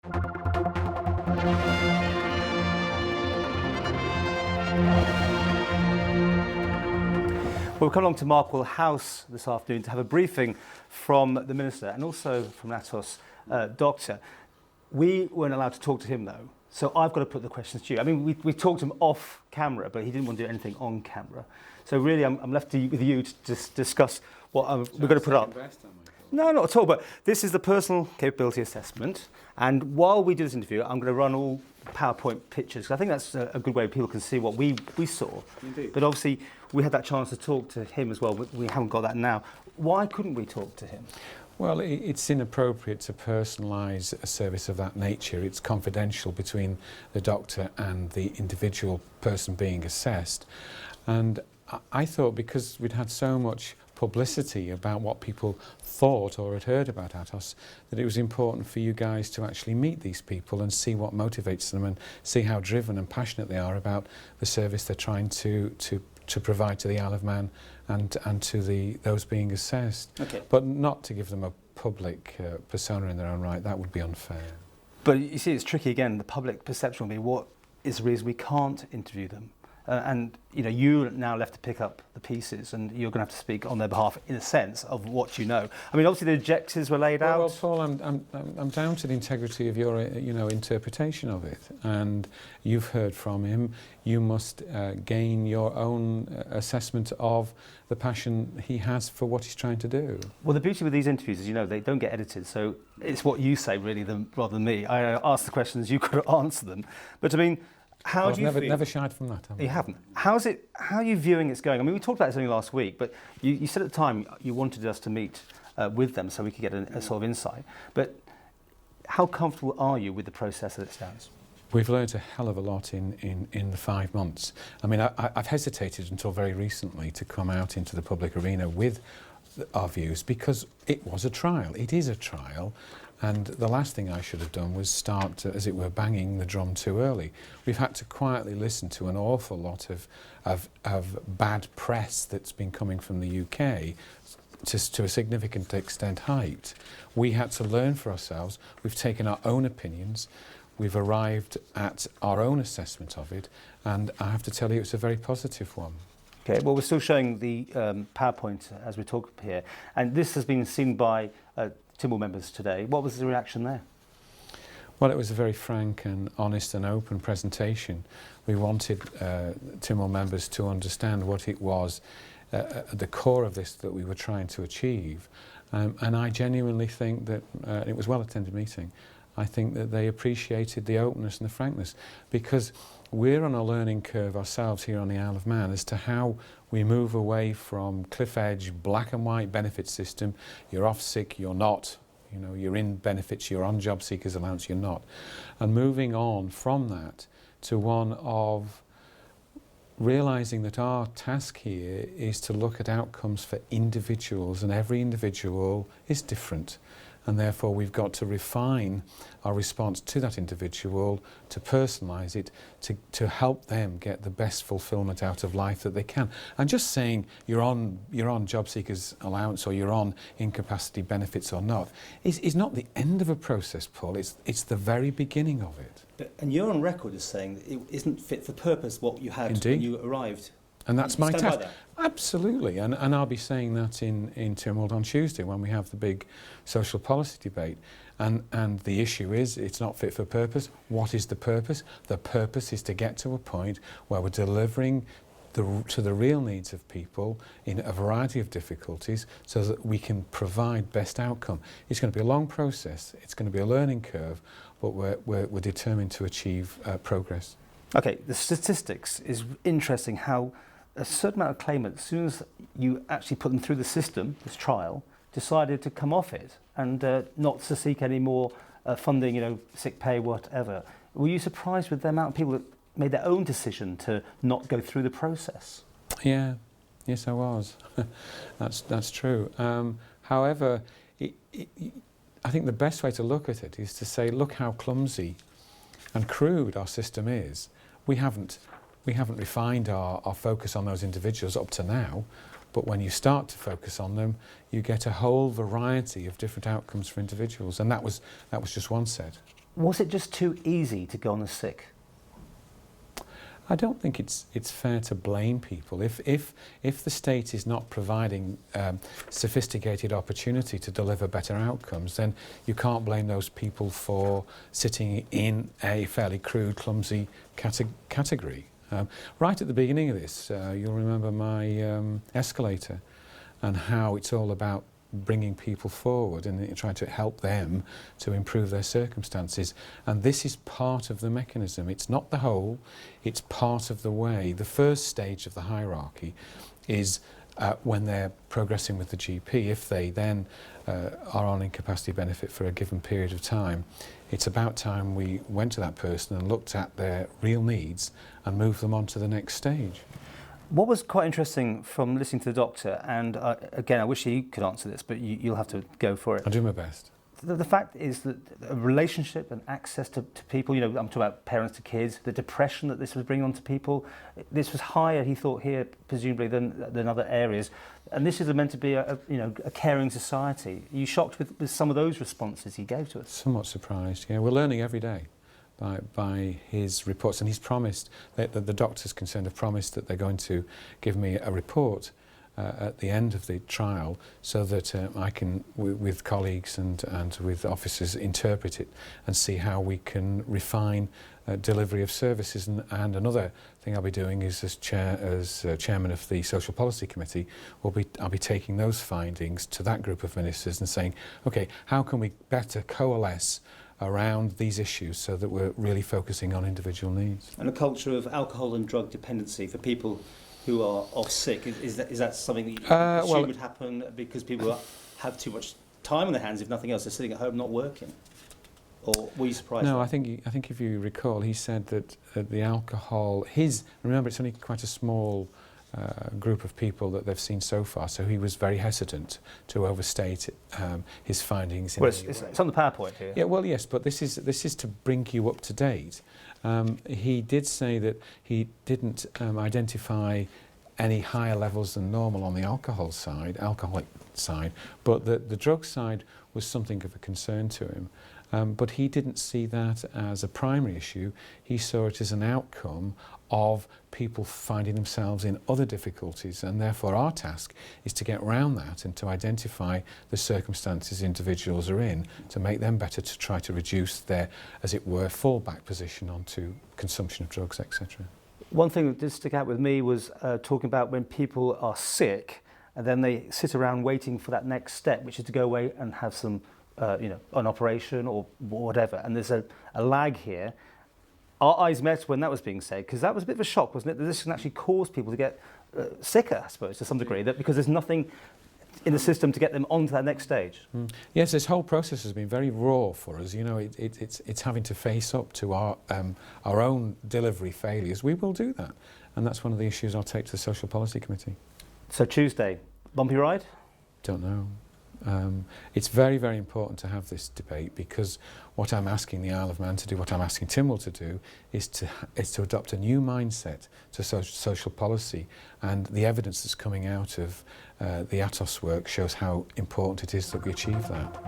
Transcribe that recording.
Well, we've come along to Markwell House this afternoon to have a briefing from the Minister and also from ATOS Doctor. We weren't allowed to talk to him though, so I've got to put the questions to you. I mean, we talked to him off camera, but he didn't want to do anything on camera. So really, I'm left with you to just discuss what we're going to put up. No, not at all, but this is the personal capability assessment. And while we do this interview, I'm going to run all PowerPoint pictures. I think that's a good way people can see what we saw. Indeed. But obviously, we had that chance to talk to him as well. We haven't got that now. Why couldn't we talk to him? Well, it's inappropriate to personalise a service of that nature. It's confidential between the doctor and the individual person being assessed. And I thought, because we'd had so much publicity about what people thought or had heard about ATOS, that it was important for you guys to actually meet these people and see what motivates them and see how driven and passionate they are about the service they're trying to provide to the Isle of Man and to those being assessed. Okay. But not to give them a public persona in their own right. That would be unfair. But you see, it's tricky again. The public perception will be, what is the reason we can't interview them? And you know, you're now left to pick up the pieces, and you're going to have to speak on their behalf in a sense of what you know. I mean, obviously the objectives were laid out. Well, Paul, I'm down to the integrity of your interpretation of it, and you've heard from him. You must gain your own assessment of the passion he has for what he's trying to do. Well, the beauty with these interviews is, you know, they don't get edited, so it's what you say really rather than me. I ask the questions, you could answer them. But I mean, how do you feel? Never shied from that, have I? You haven't. How are you viewing it's going? I mean, we talked about this only last week, but you said at the time you wanted us to meet with them so we could get a sort of insight. But how comfortable are you with the process as it stands? We've learned a hell of a lot in the 5 months. I mean, I've hesitated until very recently to come out into the public arena with our views, because it was a trial. It is a trial. And the last thing I should have done was start, as it were, banging the drum too early. We've had to quietly listen to an awful lot of bad press that's been coming from the UK, to a significant extent hyped. We had to learn for ourselves. We've taken our own opinions. We've arrived at our own assessment of it. And I have to tell you, it's a very positive one. Okay, well, we're still showing the PowerPoint as we talk here. And this has been seen by Tynwald members today. What was the reaction there? Well, it was a very frank and honest and open presentation. We wanted Tynwald members to understand what it was at the core of this that we were trying to achieve. And I genuinely think that it was a well-attended meeting. I think that they appreciated the openness and the frankness, because we're on a learning curve ourselves here on the Isle of Man as to how we move away from cliff edge, black and white benefit system. You're off sick, you're not. You know, you're in benefits, you're on job seekers allowance, you're not. And moving on from that to one of realising that our task here is to look at outcomes for individuals, and every individual is different. And therefore we've got to refine our response to that individual, to personalise it, to help them get the best fulfilment out of life that they can. And just saying you're on job seekers allowance or you're on incapacity benefits or not is not the end of a process, Paul. It's the very beginning of it. And you're on record as saying that it isn't fit for purpose what you had Indeed. when you arrived. And that's my task. That? Absolutely, and I'll be saying that in Tynwald on Tuesday when we have the big social policy debate. And the issue is, it's not fit for purpose. What is the purpose? The purpose is to get to a point where we're delivering to the real needs of people in a variety of difficulties so that we can provide best outcome. It's going to be a long process, it's going to be a learning curve, but we're determined to achieve progress. Okay, the statistics is interesting how a certain amount of claimants, as soon as you actually put them through the system, this trial, decided to come off it and not to seek any more funding, you know, sick pay, whatever. Were you surprised with the amount of people that made their own decision to not go through the process? Yeah, yes I was. That's true. However, I think the best way to look at it is to say, look how clumsy and crude our system is. We haven't refined our focus on those individuals up to now, but when you start to focus on them, you get a whole variety of different outcomes for individuals, and that was just one set. Was it just too easy to go on as sick? I don't think it's fair to blame people. If the state is not providing sophisticated opportunity to deliver better outcomes, then you can't blame those people for sitting in a fairly crude, clumsy category. Right at the beginning of this, you'll remember my escalator and how it's all about bringing people forward and trying to help them to improve their circumstances. And this is part of the mechanism. It's not the whole, it's part of the way. The first stage of the hierarchy is when they're progressing with the GP. If they then are on incapacity benefit for a given period of time, it's about time we went to that person and looked at their real needs and moved them on to the next stage. What was quite interesting from listening to the doctor, and again, I wish he could answer this, but you'll have to go for it. I'll do my best. The fact is that a relationship and access to people, you know, I'm talking about parents to kids, the depression that this was bringing on to people, this was higher, he thought, here, presumably, than other areas. And this is meant to be a caring society. Are you shocked with some of those responses he gave to us? Somewhat surprised, yeah. We're learning every day by his reports, and he's promised, that the doctors concerned have promised that they're going to give me a report at the end of the trial so that I can, with colleagues and with officers, interpret it and see how we can refine delivery of services. And another thing I'll be doing is, as chairman of the Social Policy Committee, I'll be taking those findings to that group of ministers and saying, okay, how can we better coalesce around these issues so that we're really focusing on individual needs. And a culture of alcohol and drug dependency for people who are off sick, is that something that you assume would happen because people have too much time on their hands, if nothing else, they're sitting at home not working? Or were you surprised? No, I think if you recall, he said that the alcohol, remember it's only quite a small group of people that they've seen so far, so he was very hesitant to overstate his findings. Well, it's on the PowerPoint here. Yeah, well, yes, but this is to bring you up to date. He did say that he didn't identify any higher levels than normal on the alcoholic side, but the drug side was something of a concern to him. But he didn't see that as a primary issue. He saw it as an outcome of people finding themselves in other difficulties, and therefore our task is to get around that and to identify the circumstances individuals are in to make them better, to try to reduce their, as it were, fallback position onto consumption of drugs, etc. One thing that did stick out with me was talking about when people are sick and then they sit around waiting for that next step, which is to go away and have some an operation or whatever, and there's a lag here. Our eyes met when that was being said, because that was a bit of a shock, wasn't it? That this can actually cause people to get sicker, I suppose, to some degree, that because there's nothing in the system to get them onto that next stage. Yes, this whole process has been very raw for us. You know, it's having to face up to our own delivery failures. We will do that, and that's one of the issues I'll take to the Social Policy Committee. So Tuesday, bumpy ride? Don't know. It's very, very important to have this debate, because what I'm asking the Isle of Man to do, what I'm asking Tynwald to do, is to adopt a new mindset to social policy, and the evidence that's coming out of the ATOS work shows how important it is that we achieve that.